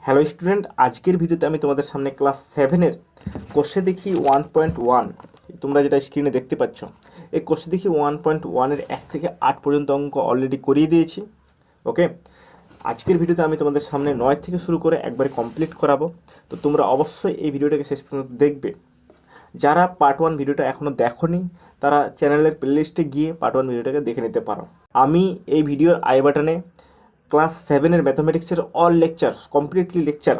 Hello student, আজকের ভিডিওতে আমি তোমাদের সামনে ক্লাস 7-এর কোষে দেখি 1.1 তোমরা যেটা স্ক্রিনে দেখতে পাচ্ছ, এই কোষে দেখি 1.1-এর 1 থেকে 8 পর্যন্ত অঙ্ক অলরেডি করিয়ে দিয়েছি। ওকে, আজকের ভিডিওতে আমি তোমাদের সামনে 9 থেকে শুরু করে একবারে কমপ্লিট করাবো। তো তোমরা অবশ্যই এই ভিডিওটাকে শেষ পর্যন্ত দেখবে। যারা পার্ট 1 ভিডিওটা এখনও দেখোনি তারা চ্যানেলের প্লেলিস্টে গিয়ে পার্ট 1 ভিডিওটাকে দেখে নিতে পারো। আমি এই ভিডিওর আই বাটনে ক্লাস 7-এর ম্যাথমেটিক্সের অল লেকচার, কমপ্লিটলি লেকচার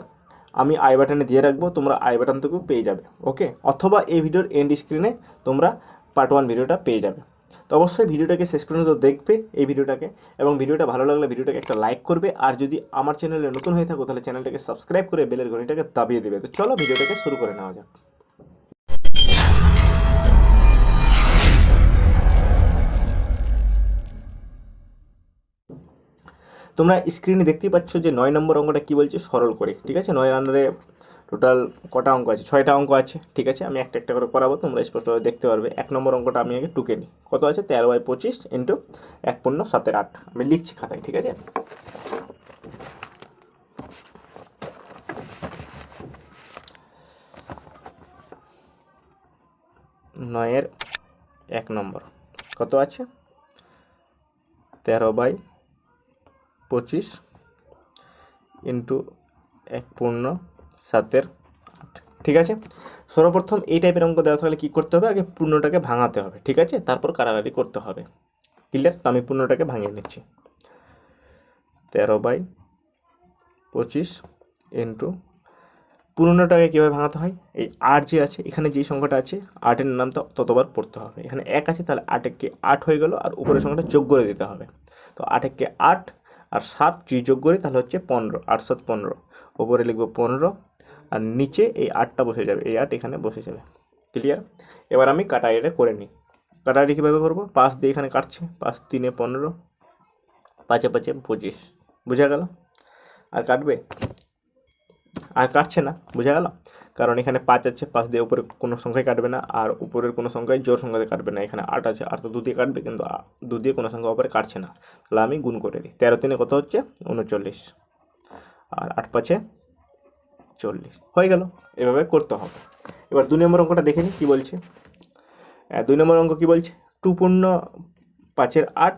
আমি আই বাটনে দিয়ে রাখবো, তোমরা আই বাটন থেকেও পেয়ে যাবে। ওকে, অথবা এই ভিডিওর এন্ড স্ক্রিনে তোমরা পার্ট 1 ভিডিওটা পেয়ে যাবে। তো অবশ্যই ভিডিওটাকে শেষ পর্যন্ত দেখবে এই ভিডিওটাকে, এবং ভিডিওটা ভালো লাগলে ভিডিওটাকে একটা লাইক করবে, আর যদি আমার চ্যানেলে নতুন হয়ে থাকো তাহলে চ্যানেলটাকে সাবস্ক্রাইব করে বেলের ঘড়িটাকে দাবিয়ে দেবে। তো চলো ভিডিওটাকে শুরু করে নেওয়া যাক। তোমরা স্ক্রিনে দেখতেই পাচ্ছ যে 9 নম্বর অঙ্কটা কী বলছে, সরল করে। ঠিক আছে, 9 আন্ডারে টোটাল কটা অঙ্ক আছে? 6টা অঙ্ক আছে। ঠিক আছে, আমি একটা একটা করে করাবো, তোমরা স্পষ্টভাবে দেখতে পারবে। 1 নম্বর অঙ্কটা আমি আগে টুকে নিই। কত আছে? 13/25 ইন্টু 1/7/8। আমি লিখছি খাতায়। ঠিক আছে, নয়ের 1 নম্বর কত আছে? 13/25 ইন্টু 1/7/8। ঠিক আছে, সর্বপ্রথম এই টাইপের অঙ্ক দেওয়া থাকলে কী করতে হবে? আগে পূর্ণটাকে ভাঙাতে হবে। ঠিক আছে, তারপর কারাগারি করতে হবে। ক্লিয়ার? তো আমি পূর্ণটাকে ভাঙিয়ে নিচ্ছি। 13/25 ইন্টু পূর্ণটাকে কীভাবে ভাঙাতে হয়? এই 8 যে আছে, এখানে যেই সংখ্যাটা আছে 8-এর নামটা ততবার পড়তে হবে। এখানে 1 আছে, তাহলে 8-কে 8 হয়ে গেল, আর উপরের সংখ্যাটা যোগ করে দিতে হবে। তো 8-কে 8 আর 7 যদি যোগ করি তাহলে হচ্ছে 15। 8 7 15, ওপরে লিখবো 15, আর নিচে এই 8টা বসে যাবে, এই 8 এখানে বসে যাবে। ক্লিয়ার? এবার আমি কাটারিটা করে নিই। কাটারি কীভাবে করবো? 5 দিয়ে এখানে কাটছে, 5 3 15, 5 5 25। বোঝা গেল? আর কাটবে? আর কাটছে না। বোঝা গেল? কারণ এখানে 5 আছে, 5 দিয়ে উপরে কোনো সংখ্যায় কাটবে না, আর উপরের কোনো সংখ্যায় জোর সংখ্যাতে কাটবে না। এখানে 8 আছে, 8 তো 2 দিয়ে কাটবে, কিন্তু 2 দিয়ে কোনো সংখ্যা উপরে কাটছে না। তাহলে আমি গুণ করে দিই। 13 3 কত হচ্ছে? 39, আর 8 5 40। হয়ে গেল। এভাবে করতে হবে। এবার 2 নম্বর অঙ্কটা দেখে নিই কী বলছে। 2 নম্বর অঙ্ক কী বলছে? 2/5/8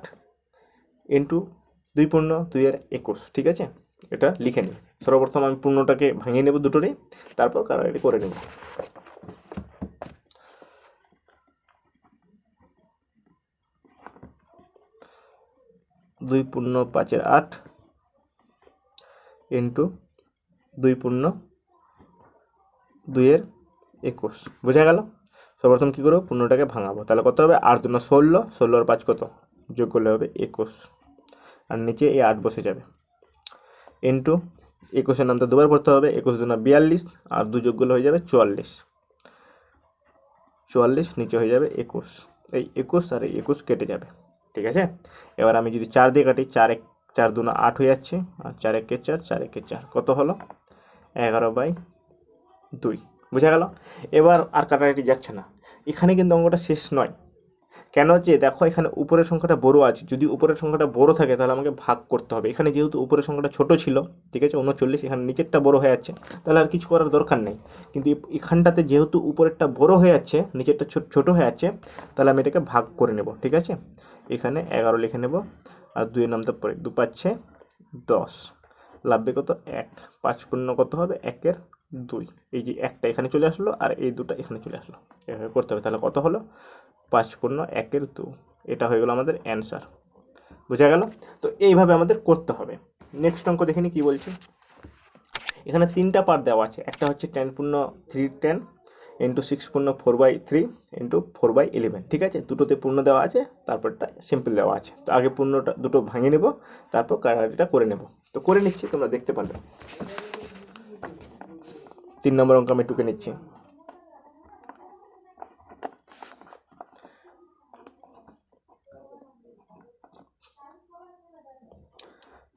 ইন্টু 2/2/21। ঠিক আছে, এটা লিখে নিই। সর্বপ্রথম আমি পূর্ণটাকে ভাঙিয়ে নেব দুটোরই, তারপর কারাগারি করে নেব। দুই পূর্ণ 5/8 ইন্টু 2/2/21। বোঝা গেল? সর্বপ্রথম কী করবো? পূর্ণটাকে ভাঙাবো। তাহলে কত হবে? 8 2 16, 16 আর 5 কত? যোগ করলে হবে 21, আর নিচে এই 8 বসে যাবে। ইন্টু 21-এর নামটা দুবার পড়তে হবে। 21 2 42, আর 2 যোগ করলে হয়ে যাবে 44। 44 নিচে হয়ে যাবে 21। এই 21 আর এই 21 কেটে যাবে। ঠিক আছে, এবার আমি যদি 4 দিয়ে কাটি, 4 2 8 হয়ে যাচ্ছে, আর 4 1 4, 4 1 4 কত হলো? 11/2। বোঝা গেল? এবার আর কাটাকাটি যাচ্ছে না। এখানে কিন্তু অঙ্কটা শেষ নয়। কেন? যে দেখো, এখানে উপরের সংখ্যাটা বড় আছে। যদি উপরের সংখ্যাটা বড় থাকে তাহলে আমাকে ভাগ করতে হবে। এখানে যেহেতু উপরের সংখ্যাটা ছোট ছিল, ঠিক আছে, 39, এখানে নিচেরটা বড় হয়ে যাচ্ছে, তাহলে আর কিছু করার দরকার নেই। কিন্তু এখানটাতে যেহেতু উপরেরটা বড় হয়ে যাচ্ছে, নিচেরটা ছোট হয়ে যাচ্ছে, তাহলে আমি এটাকে ভাগ করে নেব। ঠিক আছে, এখানে 11 লিখে নেব, আর 2-এর নামটা পরে 2 5 10, লাগবে কত? 1। 5 পূর্ণ কত হবে? 1/2। এই যে একটা এখানে চলে আসলো, আর এই দুটো এখানে চলে আসলো। এভাবে করতে হবে। তাহলে কত হলো? 5 পূর্ণ 1/2। এটা হয়ে গেল আমাদের অ্যান্সার। বোঝা গেল? তো এইভাবে আমাদের করতে হবে। নেক্সট অঙ্ক দেখে নিই কী বলছে। এখানে 3টা পার্ট দেওয়া আছে। একটা হচ্ছে 10 পূর্ণ 310 ইন্টু 6 পূর্ণ 4/3 ইন্টু 4/11। ঠিক আছে, দুটোতে পূর্ণ দেওয়া আছে, তারপরটা সিম্পল দেওয়া আছে। তো আগে পূর্ণটা দুটো ভাঙিয়ে নেব, তারপর কাটাকাটিটা করে নেব। তো করে নিচ্ছি, তোমরা দেখতে পারবে। 3 নম্বর অঙ্ক আমি টুকে নিচ্ছি।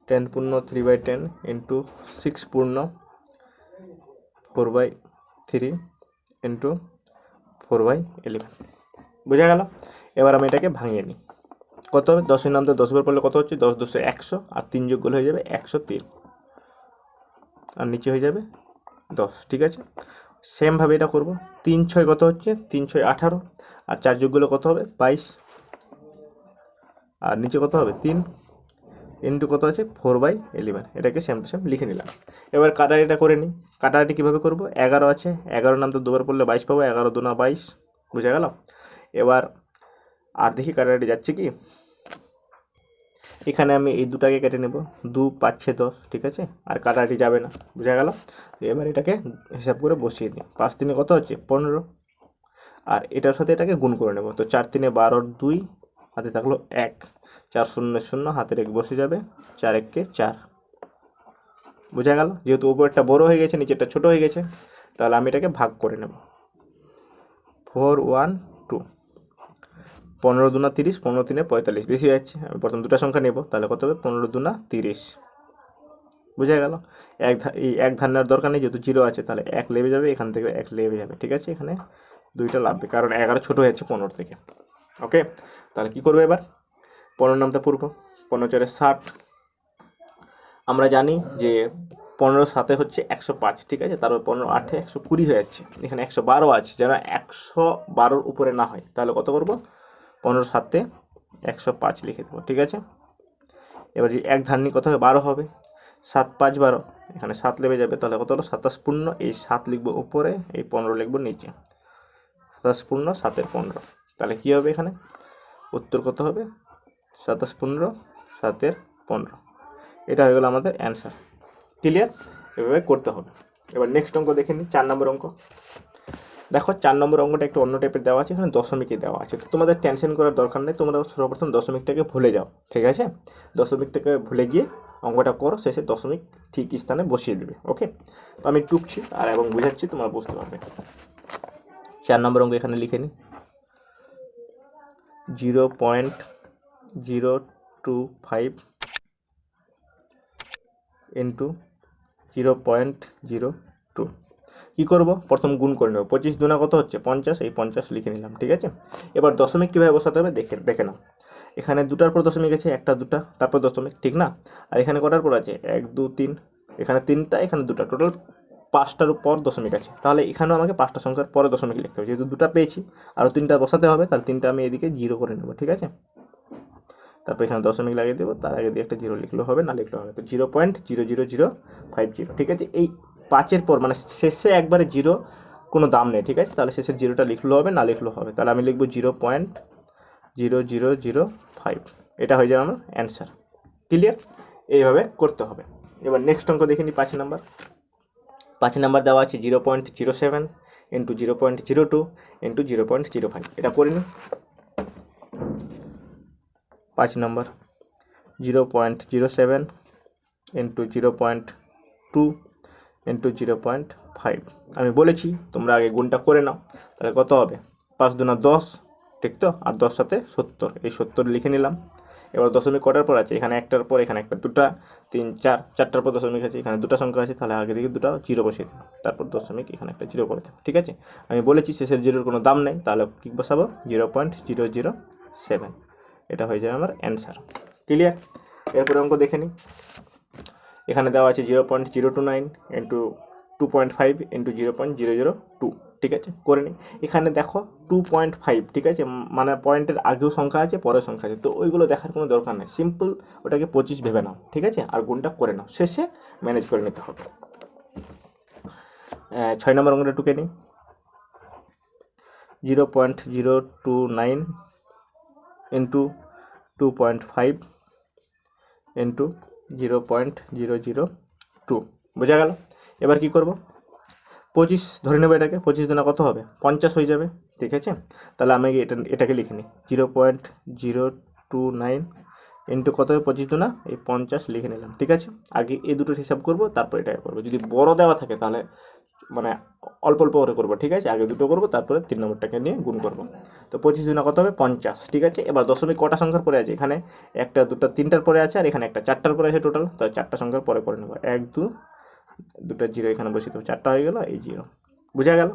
10 পূর্ণ 3/10 ইন্টু 6 পূর্ণ 4/3 ইন্টু 4/11। বোঝা গেল? এবার আমি এটাকে ভাঙিয়ে নিই। কত হবে? 10-এর নামতে 10 বার পড়লে কত হচ্ছে? 10 10 100, আর 3 যোগ করলে হয়ে যাবে 103। আর নিচে হয়ে যাবে 10, ঠিক আছে। সেমভাবে এটা করব। 3 6 কত হচ্ছে, 3 6 18, আর 4 যোগগুলো কত হবে 22, আর নিচে কত হবে 3 ইন্টু কত আছে 4/11। এটাকে সেম টু সেম লিখে নিলাম। এবার কাটারিটা করে নিই। কাটারিটি কীভাবে করব, 11 আছে, 11 নাম তো দুবার পড়লে 22 পাবো, 11 2 22, বুঝা গেল। এবার আর দেখি কাটারিটি যাচ্ছে কি, এখানে আমি এই দুটাকে কেটে নেব, 2 5 6 10, ঠিক আছে, আর কাটাটি যাবে না, বুঝা গেল। এবার এটাকে হিসাব করে বসিয়ে দিই। 5 3 কত হচ্ছে 15, আর এটার সাথে এটাকে গুণ করে নেব। তো 4 3 12, 2 হাতে থাকলো 1, 4 0 0 হাতের 1 বসে যাবে, 4 1 4, বুঝা গেল। যেহেতু উপরেরটা বড় হয়ে গেছে, নিচেরটা ছোট হয়ে গেছে, তাহলে আমি এটাকে ভাগ করে নেব। 4 1 2, 15 2 30, 15 3 45, বেশি যাচ্ছে। আমি প্রথম দুটো সংখ্যা নেব, তাহলে কত হবে 15 2 30, বুঝা গেল। এই এক ধারণার দরকার নেই, যেহেতু 0 আছে, তাহলে 1 লেবে যাবে, এখান থেকে 1 লেবে যাবে, ঠিক আছে। এখানে 2টা লাগবে, কারণ 11 ছোট হয়েছে 15 থেকে। ওকে, তাহলে কি করবো এবার, 15 নামটা পূর্ব, 15 4 60। আমরা জানি যে 15 7 হচ্ছে 105, ঠিক আছে। তারপর 15 8 120 হয়ে যাচ্ছে, এখানে 112 আছে, যেন 112-র উপরে না হয়, তাহলে কত করব, 15 7 105 লিখে দেবো, ঠিক আছে। এবার যে এক ধারণী কত হবে 12 হবে, 7 5 12, এখানে 7 লেবে যাবে, তাহলে কত হলো 27 পূর্ণ, এই 7 লিখবো উপরে, এই 15 লিখবো নিচে, 27 পূর্ণ 7 15, তাহলে কি হবে এখানে উত্তর কত হবে 27 15 7 15। এটা হয়ে গেল আমাদের অ্যান্সার। ক্লিয়ার, এভাবে করতে হবে। এবার নেক্সট অঙ্ক দেখে নিই, 4 নম্বর অঙ্ক। দেখো 4 নম্বর অঙ্কটা একটু অন্য টাইপের দেওয়া আছে, এখানে দশমিকে দেওয়া আছে। তো তোমাদের টেনশন করার দরকার নেই, তোমরা সর্বপ্রথম দশমিকটাকে ভুলে যাও, ঠিক আছে। দশমিকটাকে ভুলে গিয়ে অঙ্কটা করো, শেষে দশমিক ঠিক স্থানে বসিয়ে দেবে। ওকে, তো আমি টুকছি আর এবং বুঝাচ্ছি, তোমরা বুঝতে পারবে। 4 নম্বর অঙ্ক এখানে লিখে নিই, 0.025 ইন্টু 0.02। কী করবো, প্রথম গুণ করে নেব। 25 দুনা কত হচ্ছে 50, এই 50 লিখে নিলাম, ঠিক আছে। এবার দশমিক কীভাবে বসাতে হবে দেখে নাও। এখানে দুটার পর দশমিক আছে, একটা দুটা তারপর দশমিক, ঠিক না। আর এখানে কটার পর আছে 1 2 3, এখানে 3টা, এখানে 2টা, টোটাল 5টার পর দশমিক আছে। তাহলে এখানেও আমাকে 5টা সংখ্যার পরে দশমিক লিখতে হবে, যেহেতু 2টা পেয়েছি, আরও 3টা বসাতে হবে, তাহলে 3টা আমি এদিকে 0 করে নেব, ঠিক আছে। তারপর এখানে দশমিক লাগিয়ে দেবো, তার আগে দিয়ে একটা 0 লিখলেও হবে, না লিখলেও হবে। তো 0.00050, ঠিক আছে। এই 5-এর পর মানে শেষে একবারে 0 কোনো দাম নেই, ঠিক আছে। তাহলে শেষে 0টা লিখলেও হবে, না লিখলেও হবে। তাহলে আমি লিখবো 0.0005, এটা হয়ে যাবে আমার অ্যান্সার। ক্লিয়ার, এইভাবে করতে হবে। এবার নেক্সট অঙ্ক দেখে নিই, 5 নাম্বার। 5 নাম্বার দেওয়া আছে 0.07 ইন্টু 0.02 ইন্টু 0.05, এটা করে নিই। 5 নম্বর 0.07 ইন্টু 0.2 ইন্টু 0.5। আমি বলেছি তোমরা আগে গুণটা করে নাও, তাহলে কত হবে 5 দুনা 10, ঠিক তো, আর 10 সাথে 70, এই 70 লিখে নিলাম। এবার দশমিক কটার পর আছে, এখানে একটার পর, এখানে একটা, 2টা 3 4, 4টার পর দশমিক আছে, এখানে 2টা সংখ্যা আছে, তাহলে আগে দিকে 2টা 0 বসিয়ে দেবো, তারপর দশমিক এখানে একটা 0 করে দেবো, ঠিক আছে। আমি বলেছি শেষের 0-র কোনো দাম নেই, তাহলে কি বসাবো 0.007, এটা হয়ে যাবে আমার অ্যান্সার। ক্লিয়ার, এরপরে অঙ্ক দেখে নিই। এখানে দেওয়া আছে 0.029 ইন্টু 2.5 ইন্টু 0.002, ঠিক আছে, করে নিই। এখানে দেখো 2.5, ঠিক আছে, মানে পয়েন্টের আগেও সংখ্যা আছে, পরের সংখ্যা আছে, তো ওইগুলো দেখার কোনো দরকার নেই, সিম্পল ওটাকে 25 ভেবে নাও, ঠিক আছে, আর গুণটা করে নাও, শেষে ম্যানেজ করে নিতে হবে। 6 নম্বর অঙ্কটা টুকে নিই, 0.029 ইন্টু 2.5 ইন্টু 0.002, বোঝা গেল। এবার কি করব, 25 ধরে নেবো, এটাকে 25 দুনা কত হবে 50 হয়ে যাবে, ঠিক আছে। তাহলে আমি এটাকে লিখে নিই 0.029 ইন্টু কত হবে 25 দুনা এই 50 লিখে নিলাম, ঠিক আছে। আগে এই দুটোর হিসাব করব, তারপর এটা করবো। যদি বড় দেওয়া থাকে তাহলে মানে অল্প অল্প করে করবো, ঠিক আছে। আগে দুটো করবো, তারপরে 3 নম্বরটাকে নিয়ে গুণ করবো। তো 25 দুনা কত হবে 50, ঠিক আছে। এবার দশমিক কটা সংখ্যার পরে আছে, এখানে একটা, দুটো, 3টার পরে আছে, আর এখানে একটা 4টার পরে আছে টোটাল, তো 4টা সংখ্যার পরে করে নেবো। 1 2, 2টা 0 এখানে বসিয়ে দেবো, 4টা হয়ে গেল, এই 0, বোঝা গেল।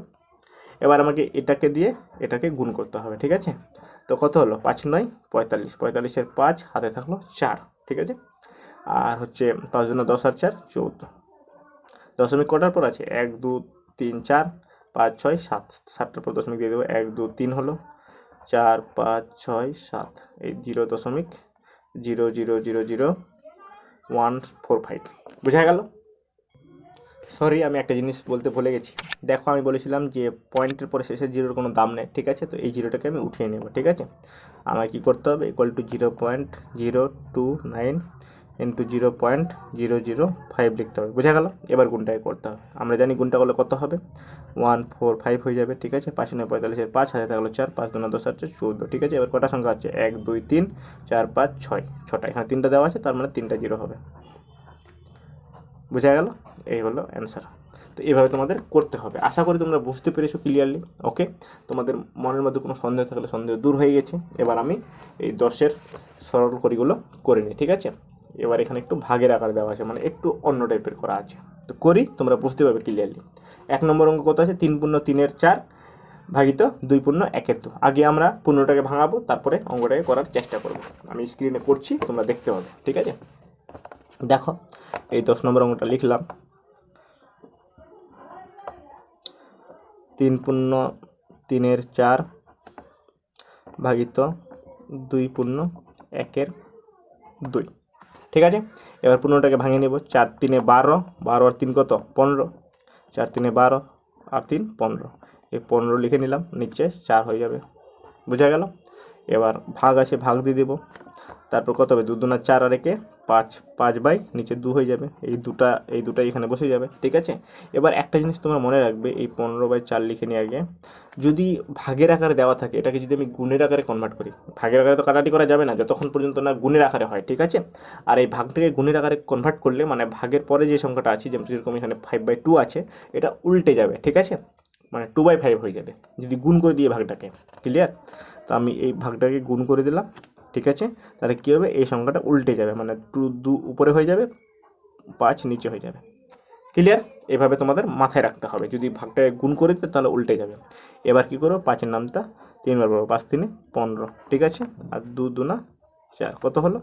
এবার আমাকে এটাকে দিয়ে এটাকে গুণ করতে হবে, ঠিক আছে। তো কত হলো 5 9 45, 45-এর 5 হাতে থাকলো 4, ঠিক আছে। আর হচ্ছে 5 দুনা 10 আর 4 14, দশমিক কটার পর আছে 1 2 3 4 5 6 7, 7টার পর দশমিক দিয়ে দেবো, 1 2 3 হলো, 4 5 6 7, এই 0.0000145 বোঝা গেল। সরি আমি একটা জিনিস বলতে ভুলে গেছি, দেখো আমি বলেছিলাম যে পয়েন্টের পরে শেষের জিরোর কোনো দাম নেই, ঠিক আছে, তো এই জিরোটাকে আমি উঠিয়ে নেব, ঠিক আছে। আমার কী করতে হবে, ইকুয়াল টু 0.029 ইন্টু 0.005 লিখতে হবে, বোঝা গেল। এবার গুণটাকে করতে হবে, আমরা জানি গুণটা করলে কত হবে, 145 হয়ে যাবে, ঠিক আছে। 5 9 45 5 হাতে থাকলো 4, 5 2 10 8 14, ঠিক আছে। এবার কটা সংখ্যা আছে, 1 2 3 4 5 6, 6টা, এখানে 3টা দেওয়া আছে, তার মানে 3টা জিরো হবে, বোঝা গেল। এই হলো অ্যান্সার। তো এইভাবে তোমাদের করতে হবে। আশা করি তোমরা বুঝতে পেরেছো ক্লিয়ারলি। ওকে, তোমাদের মনের মধ্যে কোনো সন্দেহ থাকলে সন্দেহ দূর হয়ে গেছে। এবার আমি এই 10-এর সরল করিগুলো করে নিই, ঠিক আছে। এবার এখানে একটু ভাগের আকার দেওয়া আছে, মানে একটু অন্য টাইপের করা আছে, তো করি, তোমরা বুঝতে পারবে ক্লিয়ারলি। 1 নম্বর অঙ্ক কত আছে, 3 পূর্ণ 3-এর 4 ভাগিত 2 পূর্ণ 1-এর 2। আগে আমরা পূর্ণটাকে ভাঙাবো, তারপরে অঙ্কটাকে করার চেষ্টা করব। আমি স্ক্রিনে করছি, তোমরা দেখতে পাবে, ঠিক আছে। দেখো এই 10 নম্বর অঙ্কটা লিখলাম, 3 পূর্ণ 3-এর 4 ভাগিত 2 পূর্ণ 1-এর 2, ঠিক আছে। এবার পূর্ণটাকে ভাঙিয়ে নেব, 4 3 12, 12 আর 3 কত, 15, 4 3 12 আর 3 15, এই 15 লিখে নিলাম, নিচে 4 হয়ে যাবে, বোঝা গেল। এবার ভাগ আছে, ভাগ দিয়ে দেবো, তারপর কত হবে, 2 2 4 আর 1 5, 5 বাই নিচে 2 হয়ে যাবে, এই দুটাই এখানে বসে যাবে, ঠিক আছে। এবার একটা জিনিস তোমরা মনে রাখবে, এই 15/4 লিখে নিয়ে আগে, যদি ভাগের আকারে দেওয়া থাকে, এটাকে যদি আমি গুণের আকারে কনভার্ট করি, ভাগের আকারে তো কাটাটি করা যাবে না যতক্ষণ পর্যন্ত না গুণের আকারে হয়, ঠিক আছে। আর এই ভাগটাকে গুণের আকারে কনভার্ট করলে, মানে ভাগের পরে যে সংখ্যাটা আছে, যেরকম এখানে 5/2 আছে, এটা উল্টে যাবে, ঠিক আছে, মানে 2/5 হয়ে যাবে যদি গুণ করে দিয়ে ভাগটাকে, ক্লিয়ার। তো আমি এই ভাগটাকে গুণ করে দিলাম, ঠিক আছে। তাহলে কী হবে, এই সংখ্যাটা উল্টে যাবে, মানে 2 উপরে হয়ে যাবে, 5 নিচে হয়ে যাবে, ক্লিয়ার। এভাবে তোমাদের মাথায় রাখতে হবে, যদি ভাগটাকে গুণ করে দিতে তাহলে উল্টে যাবে। এবার কী করবো, 5-এর নামটা 3 বার পাবো, 5 3 15, ঠিক আছে। আর 2 2 4, কত হলো,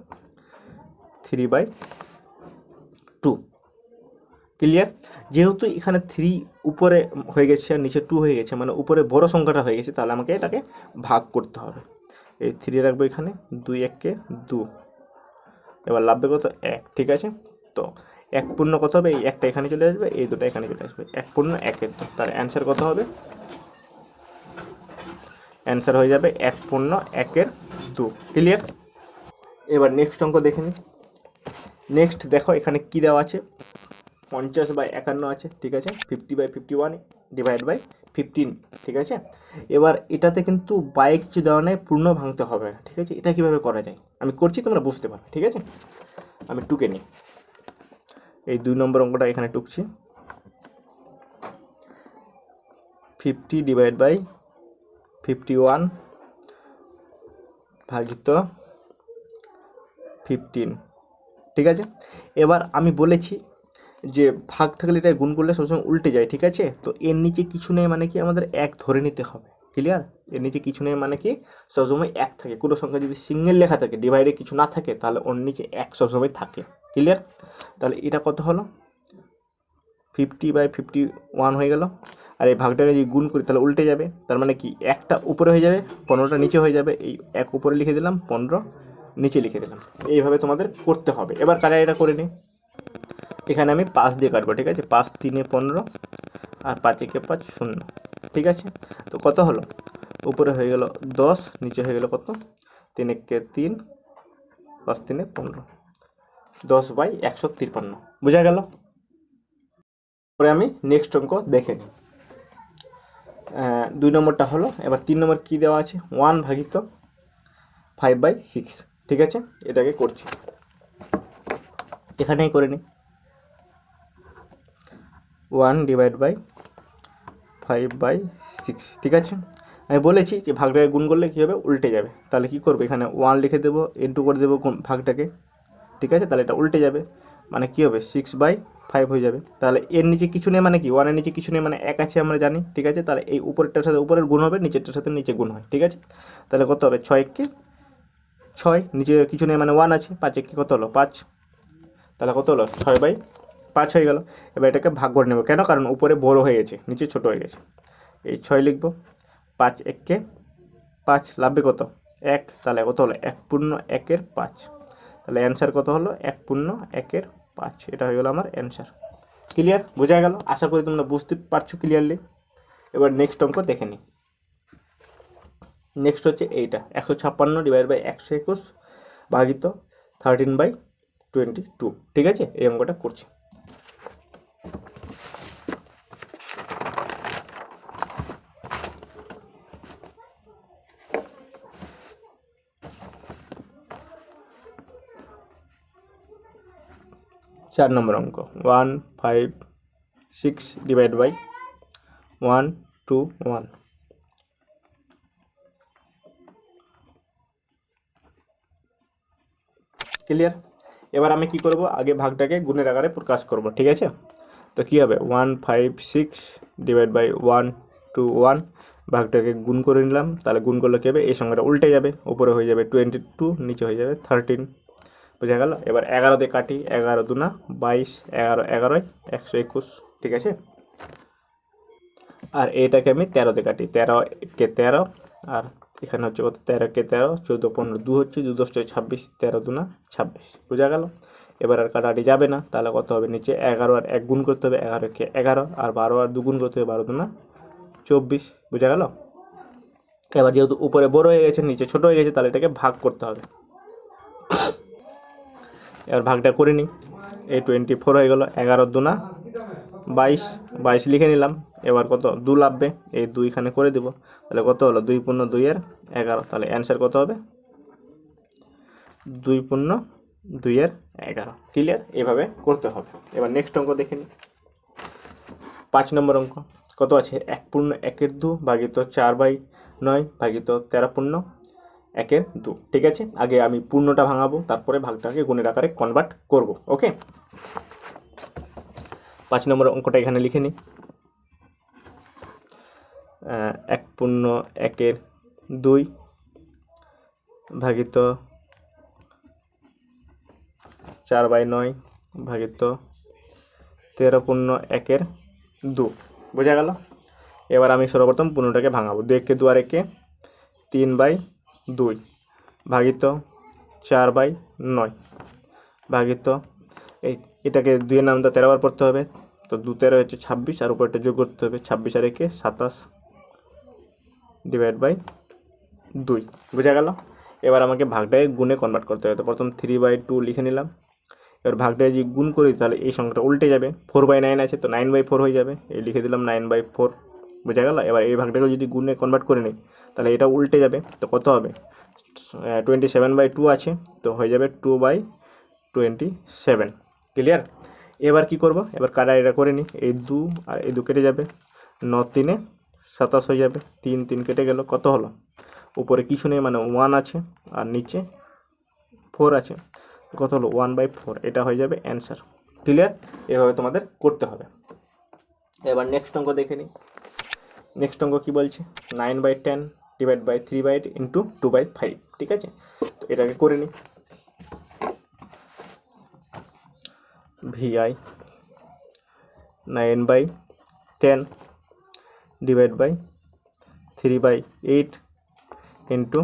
3/2, ক্লিয়ার। যেহেতু এখানে 3 উপরে হয়ে গেছে আর নিচে 2 হয়ে গেছে, মানে উপরে বড় সংখ্যাটা হয়ে গেছে, তাহলে আমাকে এটাকে ভাগ করতে হবে। এই 3 রাখবো এখানে, 2 1 2, এবার লাভবে কত, 1, ঠিক আছে। তো 1 পূর্ণ কত হবে, এই একটা এখানে চলে আসবে, এই দুটো এখানে চলে আসবে, 1 পূর্ণ 1-এর 2, তার অ্যান্সার কত হবে, অ্যান্সার হয়ে যাবে 1 পূর্ণ 1-এর 2, ক্লিয়ার। এবার নেক্সট অঙ্ক দেখে নিই। নেক্সট দেখো এখানে কি দেওয়া আছে, 50/51 আছে, ঠিক আছে, 50/51 ডিভাইড বাই 15, ঠিক আছে। এবার এটাতে কিন্তু বাই কিছু দেওয়া নেই, পূর্ণ ভাঙতে হবে, ঠিক আছে। এটা কিভাবে করা যায় আমি করছি, তোমরা বুঝতে পারবে, ঠিক আছে। আমি টুকে নিই, এই 2 নম্বর অঙ্কটা এখানে টুকছি, 50 ডিভাইড বাই 51 ভাগিত 15, ঠিক আছে। এবার আমি বলেছি যে ভাগ থাকলে এটা গুণ করলে সবসময় উল্টে যায়, ঠিক আছে। তো এর নিচে কিছু নেই মানে কি, আমাদের 1 ধরে নিতে হবে, ক্লিয়ার। এর নিচে কিছু নেই মানে কি, সবসময় 1 থাকে। কোনো সংখ্যা যদি সিঙ্গেল লেখা থাকে, ডিভাইডে কিছু না থাকে, তাহলে ওর নিচে 1 সবসময় থাকে, ক্লিয়ার। তাহলে এটা কত হলো, 50/51 হয়ে গেল। আর এই ভাগটাকে যদি গুণ করি তাহলে উল্টে যাবে, তার মানে কি, 1টা উপরে হয়ে যাবে, 15টা নিচে হয়ে যাবে, এই 1 উপরে লিখে দিলাম, 15 নিচে লিখে দিলাম। এইভাবে তোমাদের করতে হবে। এবার কারা এটা করে নিই, এখানে আমি 5 দিয়ে কাটবো, ঠিক আছে। 5 3 15 আর 5 1 5 0, ঠিক আছে। তো কত হলো, উপরে হয়ে গেল 10, নিচে হয়ে গেল কত, 3 1 3, 5 3 15, 10/153, বোঝা গেল। পরে আমি নেক্সট অঙ্ক দেখে নিই। 2 নম্বরটা হলো, এবার 3 নম্বর কি দেওয়া আছে, 1 ভাগিত 5/6, ঠিক আছে। এটাকে করছি, এখানেই করে নিই, 1 ডিভাইড বাই 5/6, ঠিক আছে। আমি বলেছি যে ভাগটাকে গুণ করলে কী হবে, উল্টে যাবে। তাহলে কি করবো, এখানে 1 লিখে দেবো, ইন্টু করে দেবো ভাগটাকে, ঠিক আছে। তাহলে এটা উল্টে যাবে, মানে কী হবে, 6/5 হয়ে যাবে। তাহলে এর নিচে কিছু নেই মানে কি, 1-এর নিচে কিছু নেই মানে 1 আছে, আমরা জানি, ঠিক আছে। তাহলে এই উপরেরটার সাথে উপরের গুণ হবে, নিচেরটার সাথে নিচে গুণ হয়, ঠিক আছে। তাহলে কত হবে, 6 1 6, নিচে কিছু নেই মানে 1 আছে, 5 1 কত হলো 5, তাহলে কত হলো, 6/5, 5 হয়ে গেল। এবার এটাকে ভাগ করে নেব, কেন? কারণ উপরে বড় হয়ে গেছে, নিচে ছোট হয়ে গেছে। এই 6 লিখব, 5 1 5, লাভবে কত? 1, তাহলে কত হলো? 1/1/5। তাহলে অ্যান্সার কত হলো? 1/1/5। এটা হয়ে গেল আমার অ্যান্সার। ক্লিয়ার? বোঝা গেল? আশা করি তোমরা বুঝতে পারছো ক্লিয়ারলি। এবার নেক্সট অঙ্ক দেখে নিই। নেক্সট হচ্ছে এইটা, 156 ডিভাইড বাই 121 ভাগিত 13/22। ঠিক আছে, এই অঙ্কটা করছি। চার নম্বর অঙ্ক, 156 ডিভাইড বাই 121। ক্লিয়ার? এবার আমি কি করব? আগে ভাগটাকে গুণের আকারে প্রকাশ করব। ঠিক আছে, তো কী হবে? 156 ডিভাইড বাই 121, ভাগটাকে গুণ করে নিলাম। তাহলে গুণ করলে কী হবে? এই সংখ্যাটা উল্টে যাবে, উপরে হয়ে যাবে 22, নিচে হয়ে যাবে 13। বোঝা গেল? এবার 11 দিয়ে কাটি, 11 দুনা 22, 11 11 121। ঠিক আছে, আর এটাকে আমি 13 দিয়ে কাটি, 13 কে 13, আর এখানে হচ্ছে কত? 13 কে 13, 14 15 2 হচ্ছে, 2 10 26, 13 দুনা 26। বোঝা গেল? এবার আর কাটাটি যাবে না, তাহলে কত হবে? নিচে 11 আর 1 গুণ করতে হবে, 11 কে 11, আর 12 আর 2 গুণ করতে হবে, 12 দুনা 24। বোঝা গেল? এবার যেহেতু উপরে বড় হয়ে গেছে, নিচে ছোট হয়ে গেছে, তাহলে এটাকে ভাগ করতে হবে। এবার ভাগটা করে নিই। এই 24 হয়ে গেল, 11 দুনা 22, 22 লিখে নিলাম। এবার কত? 2 লাভবে, এই 2 এখানে করে দেব। তাহলে কত হলো? 2 পূর্ণ 2 এর 11। তাহলে অ্যান্সার কত হবে? 2 পূর্ণ 2 এর 11। ক্লিয়ার? এভাবে করতে হবে। এবার নেক্সট অঙ্ক দেখে নিই। 5 নম্বর অঙ্ক কত আছে? 1 পূর্ণ 1/2 ভাগিত 4/9 ভাগিত 13 পূর্ণ 1/2। ঠিক আছে, আগে আমি পূর্ণটা ভাঙাবো, তারপরে ভাগটাকে গুণের আকারে কনভার্ট করব। ওকে, 5 নম্বর অঙ্কটা এখানে লিখে নিই। 1 পূর্ণ 1/2 ভাগিত 4/9 ভাগিত 13 পূর্ণ 1/2। বোঝা গেল? এবার আমি সর্বপ্রথম পূর্ণটাকে ভাঙাবো। 2 একে 2 আর একে 3/2 ভাগিত 4/9 ভাগিত এটাকে 2 এর নামটা 13 বার পড়তে হবে, তো 2 13 হচ্ছে 26, আর উপরটা যোগ করতে হবে, 26 আর একে 27 ডিভাইড বাই 2। বোঝা গেল? এবার আমাকে ভাগটাকে গুণে কনভার্ট করতে হবে। তো প্রথম 3/2 লিখে নিলাম। এবার ভাগটা যদি গুণ করি, তাহলে এই সংখ্যাটা উল্টে যাবে। 4/9 আছে, তো 9/4 হয়ে যাবে, এই লিখে দিলাম 9/4। বোঝা গেল? এবার এই ভাগটাকে যদি গুণে কনভার্ট করে নিই, তাহলে এটা উল্টে যাবে, তো কত হবে? 27/2 আছে, তো হয়ে যাবে 2/27। ক্লিয়ার? এবার কি করব? এবার কাটাটা করে নিই। এই 2 আর এই 2 কেটে যাবে, 9 3 27 হয়ে যাবে, 3 3 কেটে গেল। কত হলো? উপরে কিছু নেই, মানে 1 আছে, আর নিচে 4 আছে, কত হলো? 1/4। এটা হয়ে যাবে অ্যান্সার। ক্লিয়ার? এভাবে তোমাদের করতে হবে। এবার নেক্সট অঙ্ক দেখে নিই। নেক্সট অঙ্ক কী বলছে? 9/10 ডিভাইড বাই 3/8 ইন্টু 2/5। ঠিক আছে, তো এটাকে করে নিই। VI 9/10 divide by 3/8 into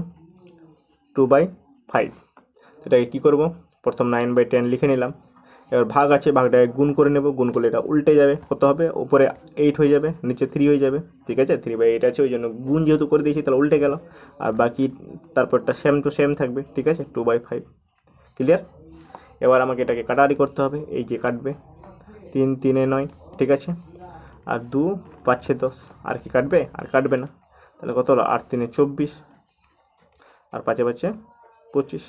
2/5। এটাকে কী করব? প্রথম 9/10 লিখে নিলাম। এবার ভাগ আছে, ভাগটাকে গুণ করে নেব। গুণ করলে এটা উল্টে যাবে, কত হবে? উপরে 8 হয়ে যাবে, নিচে 3 হয়ে যাবে। ঠিক আছে, 3/8 আছে, ওই জন্য গুণ যেহেতু করে দিয়েছি, তাহলে উল্টে গেল। আর বাকি তারপরটা সেম টু সেম থাকবে। ঠিক আছে, 2/5। ক্লিয়ার? এবার আমাকে এটাকে কাটাকাটি করতে হবে। এই যে কাটবে, 3 3 9। ঠিক আছে, আর 2 5 10, আর কি কাটবে? আর কাটবে না। তাহলে কত হলো? 8 3 24, আর 5 5 25।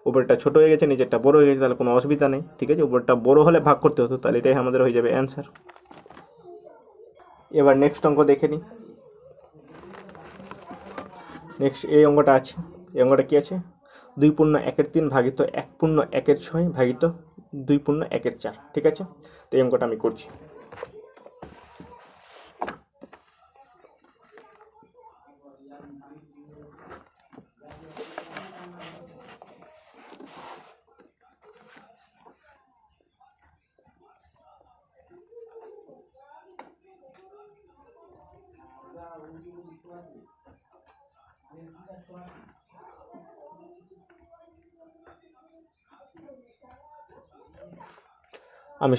উপরেরটা ছোটো হয়ে গেছে, নিচেরটা বড়ো হয়ে গেছে, তাহলে কোনো অসুবিধা নেই। ঠিক আছে, উপরটা বড়ো হলে ভাগ করতে হতো, তাহলে এটাই আমাদের হয়ে যাবে অ্যান্সার। এবার নেক্সট অঙ্ক দেখে নিই। নেক্সট এই অঙ্কটা আছে। এই অঙ্কটা কী আছে? 2 পূর্ণ 1/3 ভাগিত 1 পূর্ণ 1/6 ভাগিত 2 পূর্ণ 1/4। ঠিক আছে, তো এই অঙ্কটা আমি করছি। আমি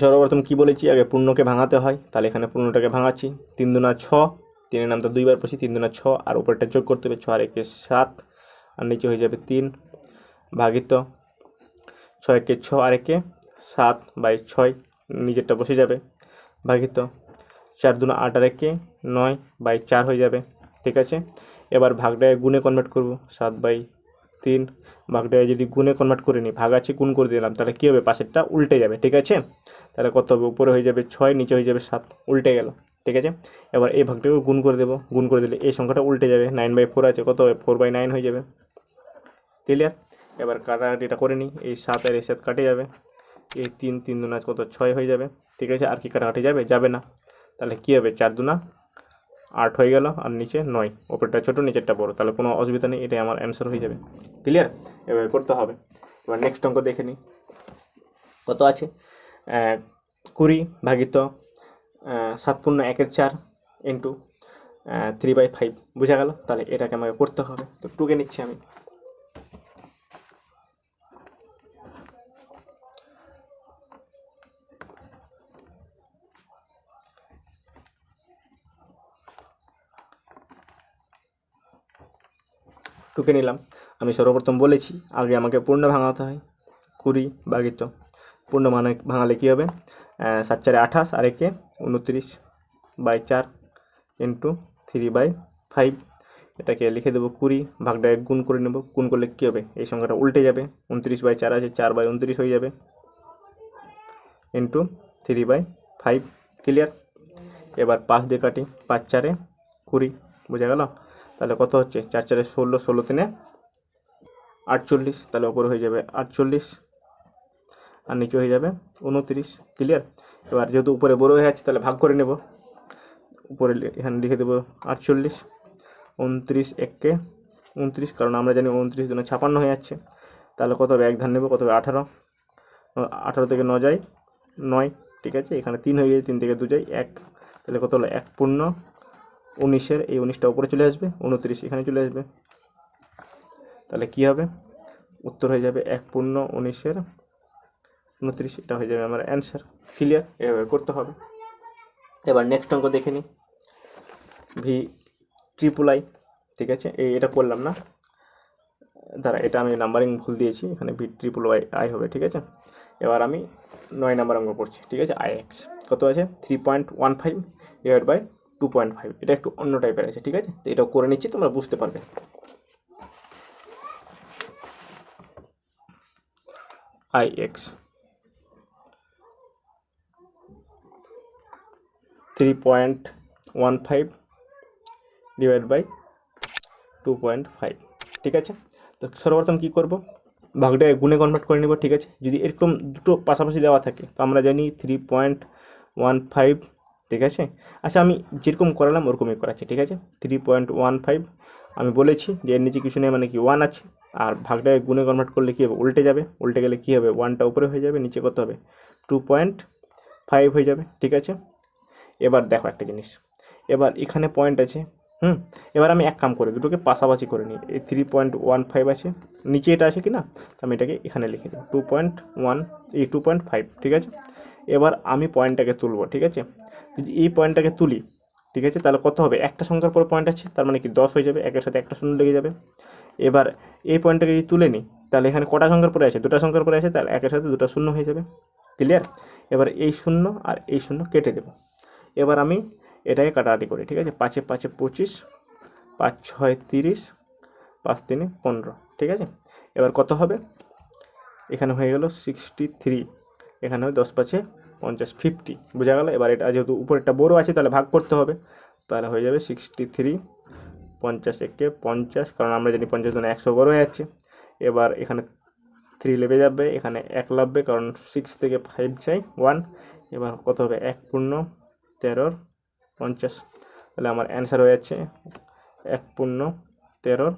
সর্বপ্রথম কি বলেছি, আগে পূর্ণকে ভাঙাতে হয়, তাহলে এখানে পূর্ণটাকে ভাঙাচ্ছি। 3 দুনা 6, 3-এর নামটা 2বার পড়ছি, 3 দুনা 6, আর উপরটা যোগ করতে হবে 6 আর 1 7, আর নিচে হয়ে যাবে 3 ভাগিত 6 একে 6 আর 1 7/6, নিচেরটা বসে যাবে ভাগিত 4 দুনা 8 আর 1 9/4 হয়ে যাবে। ঠিক আছে, এবার ভাগটাকে গুণে কনভার্ট করব, 7/3। ভাগটাকে যদি গুণে কনভার্ট করে নিই, ভাগ আছে গুণ করে দিলাম, তাহলে কী হবে, পাশেরটা উল্টে যাবে। ঠিক আছে, তাহলে কত হবে, উপরে হয়ে যাবে 6, নিচে হয়ে যাবে 7, উল্টে গেল। ঠিক আছে, এবার এই ভাগটাকে গুণ করে দেবো, গুণ করে দিলে এই সংখ্যাটা উল্টে যাবে, 9/4 আছে, কত হবে, 4/9 হয়ে যাবে। ক্লিয়ার? এবার কাটাকাটিটা করে নিই, এই 7 আর এই 7 কাটে যাবে, এই 3 দুনা কত 6 হয়ে যাবে। ঠিক আছে, আর কি কাটাকাটি যাবে, যাবে না, তাহলে কী হবে, 4 দুনা 8 হয়ে গেল, আর নিচে 9, ওপরটা ছোটো নিচেরটা বড়, তাহলে কোনো অসুবিধা নেই, এটাই আমার অ্যান্সার হয়ে যাবে। ক্লিয়ার? এবার করতে হবে। এবার নেক্সট অঙ্ক দেখে নিই, কত আছে, 20 ভাগিত 7 পূর্ণ 1-এর 4 ইন্টু 3/5, বোঝা গেল? তাহলে এটাকে আমাকে করতে হবে, তো টুকে নিচ্ছি আমি। টুকে নিলাম। আমি সর্বপ্রথম বলেছি আগে আমাকে পূর্ণ ভাঙাতে হয়, 20 ভাগিত পূর্ণ ভাঙালে কী হবে, 7 4 28 আর 1 29/4 ইন্টু 3/5, এটাকে লিখে দেবো 20, ভাগটাকে গুণ করে নেব, গুণ করলে কী হবে, এই সংখ্যাটা উল্টে যাবে, 29/4 আছে, 4/29 হয়ে যাবে ইন্টু 3/5। ক্লিয়ার? এবার 5 দিয়ে কাটি, 5 4 20, বোঝা গেল? তাহলে কত হচ্ছে, 4 4 16, 16 3 48, তাহলে ওপরে হয়ে যাবে 48 আর নিচে হয়ে যাবে 29। ক্লিয়ার? এবার যেহেতু উপরে বড় হয়ে যাচ্ছে, তাহলে ভাগ করে নেব, উপরে এখানে লিখে দেবো 48, 29 1 29, কারণ আমরা জানি 29 দুনে 56 হয়ে যাচ্ছে, তাহলে কত হবে, এক ধান নেব, কত হবে 18, 18 থেকে 9 যায় 9। ঠিক আছে, এখানে 3 হয়ে যায়, 3 থেকে 2 যায় 1, তাহলে কত হলো, 1 পূর্ণ 19-এর এই 19টা উপরে চলে আসবে, 29 এখানে চলে আসবে, তাহলে কী হবে, উত্তর হয়ে যাবে 1 পূর্ণ 19-এর 29, এটা হয়ে যাবে আমার অ্যান্সার। ক্লিয়ার? এভাবে করতে হবে। এবার নেক্সট অঙ্ক দেখে নিই, v∼i। ঠিক আছে, এটা করলাম না, দাঁড়া, এটা আমি নাম্বারিং ভুল দিয়েছি, এখানে v∼i হবে। ঠিক আছে, এবার আমি 9 নাম্বার অঙ্ক করছি। ঠিক আছে, ix কত আছে, 3.15 ডিভাইড বাই 2.5, এটা একটু অন্য টাইপের আছে। ঠিক আছে, তো এটাও করে নিচ্ছি, তোমরা বুঝতে পারবে। ix 3.15 divide by 2.5। ঠিক আছে, তো সর্বপ্রথম কী করব, ভাগটাকে গুণে কনভার্ট করে নেব। ঠিক আছে, যদি এরকম দুটো পাশাপাশি দেওয়া থাকে, তো আমরা জানি 3.15। ঠিক আছে, আচ্ছা আমি যেরকম করালাম ওরকমই করাচ্ছি। ঠিক আছে, 3.15, আমি বলেছি যে এর নিচে কিছু নেই, মানে কি 1 আছে, আর ভাগটাকে গুণে কনভার্ট করলে কী হবে, উল্টে যাবে, উল্টে গেলে কী হবে, 1টা উপরে হয়ে যাবে, নিচে কত হবে, 2.5 হয়ে যাবে। ঠিক আছে, এবার দেখো একটা জিনিস, এবার এখানে পয়েন্ট আছে, এবার আমি এক কাম করে দুটোকে পাশাপাশি করে নিই, এই 3.15 আছে, নিচে এটা আছে কি না, আমি এটাকে এখানে লিখে দিই 2.5। ঠিক আছে, এবার আমি পয়েন্টটাকে তুলব। ঠিক আছে, যদি এই পয়েন্টটাকে তুলি, ঠিক আছে, তাহলে কত হবে, একটা সংখ্যার পর পয়েন্ট আছে, তার মানে কি 10 হয়ে যাবে, একের সাথে একটা শূন্য লেগে যাবে। এবার এই পয়েন্টটাকে যদি তুলে নিই, তাহলে এখানে কটা সংখ্যার পরে আছে, দুটো সংখ্যার পরে আছে, তাহলে একের সাথে দুটো শূন্য হয়ে যাবে। ক্লিয়ার? এবার এই শূন্য আর এই শূন্য কেটে দেব। এবার আমি এটাকে কাটাকাটি করি। ঠিক আছে, 5 5 25, 5 6 30, 5 3 15। ঠিক আছে, এবার কত হবে, এখানে হয়ে গেল 63, এখানে হবে 10 5 50, 50, বোঝা গেল? এবার এটা যেহেতু উপরেরটা বড় আছে, তাহলে ভাগ করতে হবে, তাহলে হয়ে যাবে 63, 50 1 50, কারণ আমরা জানি 50 দুনে 100 বড় হয়ে যাচ্ছে। এবার এখানে 3 লেবে যাবে, এখানে 1 লাগবে, কারণ 6 থেকে 5 চাই 1। এবার কত হবে, 1 পূর্ণ 13 50, তাহলে আমার অ্যান্সার হয়ে যাচ্ছে 1 পূর্ণ 13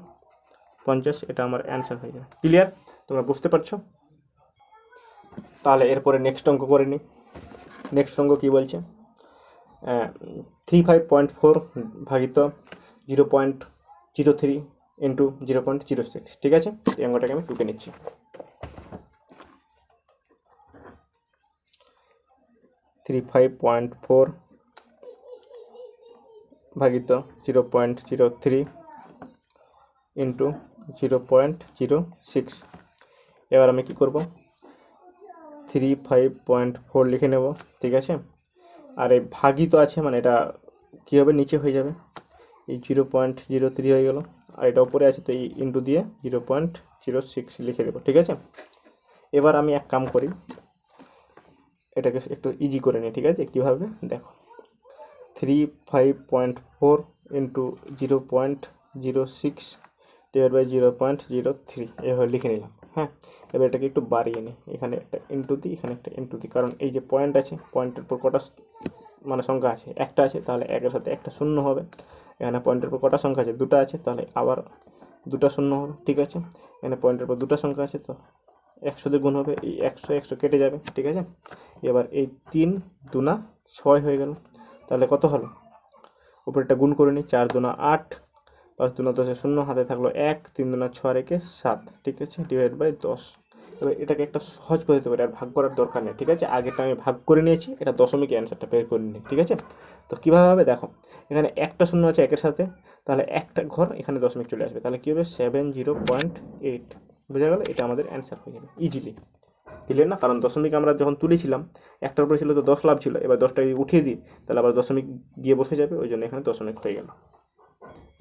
50, এটা আমার অ্যান্সার হয়ে যাবে। ক্লিয়ার? তোমরা বুঝতে পারছো? তাহলে এরপরে নেক্সট অঙ্ক করে নিই। নেক্সট অঙ্ক কী বলছে, 35.4 ভাগিত 0.03 ইন্টু 0.06, ঠিক আছে। এই অঙ্কটাকে আমি টুকে নিচ্ছি। 35.4 ভাগিত 0.03 ইন্টু 0.06। এবার আমি কি করব, 35.4 লিখে নেব, ঠিক আছে। আর এই ভাগিত আছে মানে এটা কী হবে, নিচে হয়ে যাবে, এই 0.03 হয়ে গেল, আর এটা উপরে আছে তো এই ইন্টু দিয়ে 0.06 লিখে দেবো, ঠিক আছে। এবার আমি এক কাম করি, এটাকে একটু ইজি করে নিই, ঠিক আছে। কীভাবে দেখো, 35.4 ইন্টু 0.06 ডিভাইড বাই 0.03 এভাবে লিখে নিলাম, হ্যাঁ। এবার এটাকে একটু বাড়িয়ে নিই, এখানে একটা ইন্টু দিই, এখানে একটা ইন্টু দিই, কারণ এই যে পয়েন্ট আছে, পয়েন্টের পর কটা মানে সংখ্যা আছে, একটা আছে, তাহলে একের সাথে একটা শূন্য হবে। এখানে পয়েন্টের পর কটা সংখ্যা আছে, দুটো আছে, তাহলে আবার দুটা শূন্য হবে, ঠিক আছে। এখানে পয়েন্টের পর দুটো সংখ্যা আছে, তো 100 দিয়ে গুণ হবে, এই 100 কেটে যাবে, ঠিক আছে। এবার এই 3 দুনা 6 হয়ে গেল, তাহলে কত হলো, উপরেরটা গুণ করে নিই, 4 দুনা 8, 5 দুনা 10 শূন্য, হাতে থাকলো 1, 3 দুনা 6 রেখে 7, ঠিক আছে, ডিভাইড বাই 10। এবার এটাকে একটা সহজ পদ্ধতি করে আর ভাগ করার দরকার নেই, ঠিক আছে। আগেরটা আমি ভাগ করে নিয়েছি, এটা দশমিক অ্যান্সারটা বের করে নিই, ঠিক আছে। তো কীভাবে হবে দেখো, এখানে একটা শূন্য আছে একের সাথে, তাহলে একটা ঘর এখানে দশমিক চলে আসবে, তাহলে কী হবে 70.8, বোঝা গেল। এটা আমাদের অ্যান্সার হয়ে যাবে ইজিলি, ক্লিয়ার না? কারণ দশমিক আমরা যখন তুলেছিলাম একটার উপরে ছিল তো 10 লাভ ছিল, এবার 10টাকে উঠিয়ে দিই, তাহলে আবার দশমিক গিয়ে বসে যাবে, ওই জন্য এখানে দশমিক হয়ে গেল।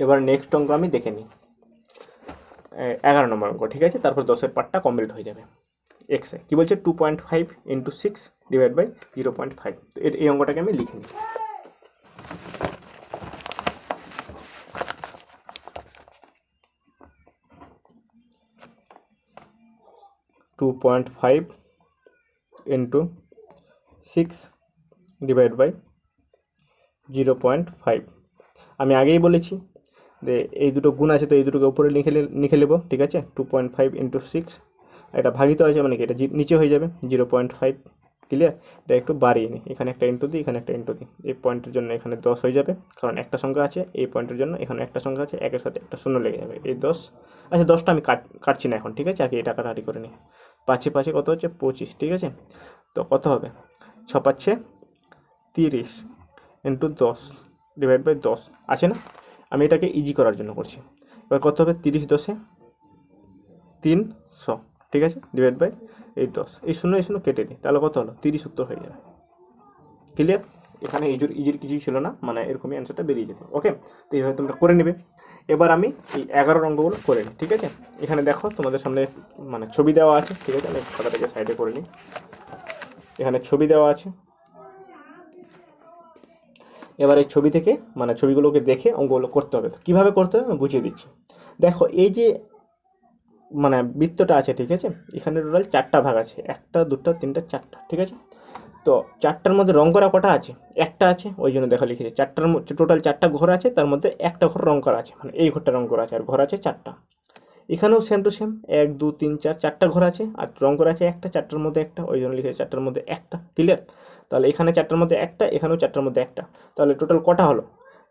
এবার নেক্সট অঙ্ক আমি দেখে নিই, 11 নম্বর অঙ্ক, ঠিক আছে। তারপর 10-এর পার্টটা কমপ্লিট হয়ে যাবে। এক্সে কী বলছে, 2.5 ইন্টু 6 ডিভাইড বাই 0.5। তো এই অঙ্কটাকে আমি লিখে নিই। 2.5 ইন্টু 6 ডিভাইড বাই 0.5। আমি আগেই বলেছি যে এই দুটো গুণ আছে, তো এই দুটোকে উপরে লিখে নেব, ঠিক আছে। 2.5 ইন্টু 6, এটা ভাগিত আছে মানে কি এটা নিচে হয়ে যাবে 0.5, ক্লিয়ার। এটা একটু বাড়িয়ে নিই, এখানে একটা ইন্টু দিই, এখানে একটা ইন্টু দিই, এই পয়েন্টের জন্য এখানে 10 হয়ে যাবে, কারণ একটা সংখ্যা আছে, এই পয়েন্টের জন্য এখানে একটা সংখ্যা আছে, একের সাথে একটা শূন্য লেগে যাবে, এই 10। আচ্ছা 10টা আমি কাটছি না এখন, ঠিক আছে, আগে এটা কাটাকাটি করে নিই। 5 5 কত হচ্ছে 25, ঠিক আছে। তো কত হবে, 6 5 30 ইন্টু 10 ডিভাইড বাই 10 আছে না। আমি এটাকে ইজি করার জন্য করছি। এবার কত হবে, 30 10 300, ঠিক আছে, ডিভাইড বাই এই 10, এই শূন্য কেটে দিই, তাহলে কত হলো 30 উত্তর হয়ে যাবে, ক্লিয়ার। এখানে ইজির কিছুই ছিল না, মানে এরকমই অ্যান্সারটা বেরিয়ে যেত, ওকে। তো এইভাবে তোমরা করে নেবে। এবার আমি এই 11 অঙ্কগুলো করে নিই, ঠিক আছে। এখানে দেখো তোমাদের সামনে মানে ছবি দেওয়া আছে, ঠিক আছে, আমি খাতাটাকে সাইডে করে নিই, এখানে ছবি দেওয়া আছে। এবার এই ছবি থেকে মানে ছবিগুলোকে দেখে অঙ্কগুলো করতে হবে। কীভাবে করতে হবে আমি বুঝিয়ে দিচ্ছি। দেখো এই যে মানে বৃত্তটা আছে, ঠিক আছে, এখানে টোটাল 4টা ভাগ আছে, 1টা 2টা 3টা 4টা, ঠিক আছে। তো 4টার মধ্যে রং করা কটা আছে, একটা আছে, ওই জন্য দেখা লিখেছে 4টার টোটাল 4টা ঘর আছে, তার মধ্যে একটা ঘর রং করা আছে, মানে এই ঘরটা রং করা আছে, আর ঘর আছে 4টা। এখানেও সেম টু সেম 1 2 3 4, 4টা ঘর আছে, আর রং করা আছে একটা, 4টার মধ্যে একটা, ওই জন্য লিখেছে 4টার মধ্যে একটা, ক্লিয়ার। তাহলে এখানে 4টার মধ্যে একটা, এখানেও 4টার মধ্যে একটা, তাহলে টোটাল কটা হলো,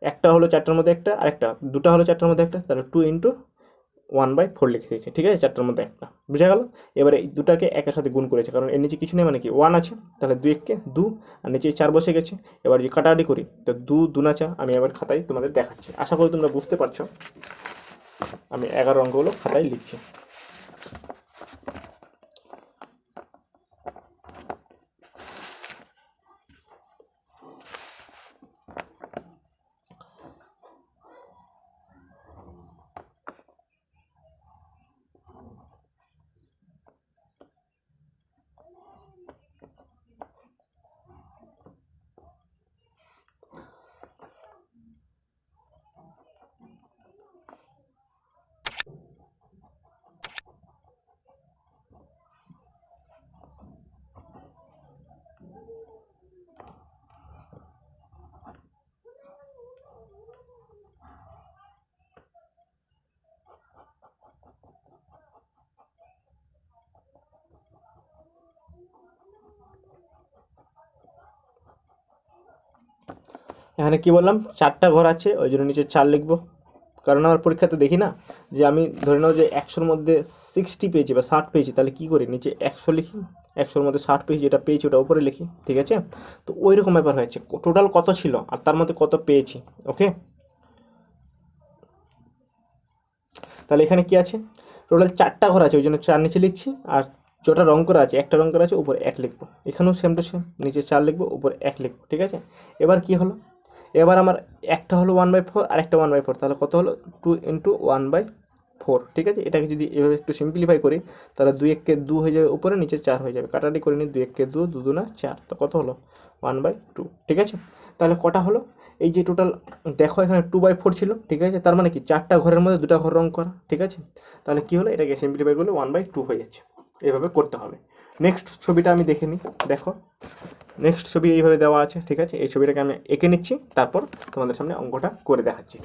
একটা হলো 4টার মধ্যে একটা, আর একটা দুটা হলো 4টার মধ্যে একটা, তাহলে 2 ইন্টু 1/4 লিখে দিয়েছে, ঠিক আছে, 4টার মধ্যে একটা, বুঝা গেল। এবারে এই দুটাকে একের সাথে গুণ করেছে, কারণ এর নিচে কিছু নেই মানে কি 1 আছে, তাহলে 2 1 2, আর নিচে 4 বসে গেছে। এবার যে কাটাকাটি করি, তো 2 2 4, আমি এবার খাতায় তোমাদের দেখাচ্ছি, আশা করি তোমরা বুঝতে পারছো। আমি 11 অঙ্কগুলো খাতায় লিখছি। এখানে কি বললাম, 4টা ঘর আছে, ওই জন্য নিচে 4 লিখবো, কারণ আমার পরীক্ষাতে দেখি না যে আমি ধরে নাও যে 100-র মধ্যে 60 পেয়েছি বা 60 পেয়েছি, তাহলে কী করি, নিচে 100 লিখি, 100-র মধ্যে 60 পেয়েছি, যেটা পেয়েছি ওটা উপরে লিখি, ঠিক আছে। তো ওই রকম ব্যাপার হয়েছে, টোটাল কত ছিল আর তার মধ্যে কত পেয়েছি। ওকে, তাহলে এখানে কি আছে, টোটাল 4টা ঘর আছে, ওই জন্য 4 নিচে লিখছি, আর যেটা রং করা আছে, একটা রং করা আছে, উপরে 1 লিখবো। এখানেও সেম টু সেম, নিচে 4 লিখবো, উপরে 1 লিখবো, ঠিক আছে। এবার কি হলো, এবার আমার একটা হলো 1/4 আর একটা 1/4, তাহলে কত হলো 2 ইন্টু 1/4, ঠিক আছে। এটাকে যদি এভাবে একটু সিম্পলিফাই করি, তাহলে 2 1 কে 2 হয়ে যাবে, উপরে নিচে 4 হয়ে যাবে, কাটাটি করে নিই, 2 1 কে 2, 2 2 না 4, তো কত হলো 1/2, ঠিক আছে। তাহলে কটা হলো, এই যে টোটাল দেখো এখানে 2/4 ছিল, ঠিক আছে, তার মানে কি 4টা ঘরের মধ্যে 2টা ঘর রং করা, ঠিক আছে। তাহলে কি হলো, এটাকে সিম্পলিফাই করলে 1/2 হয়ে যাচ্ছে। এইভাবে করতে হবে। নেক্সট ছবিটা আমি দেখে নিই, দেখো নেক্সট ছবি এইভাবে দেওয়া আছে, ঠিক আছে। এই ছবিটাকে আমি এঁকে নিচ্ছি, তারপর তোমাদের সামনে অঙ্কটা করে দেখাচ্ছি।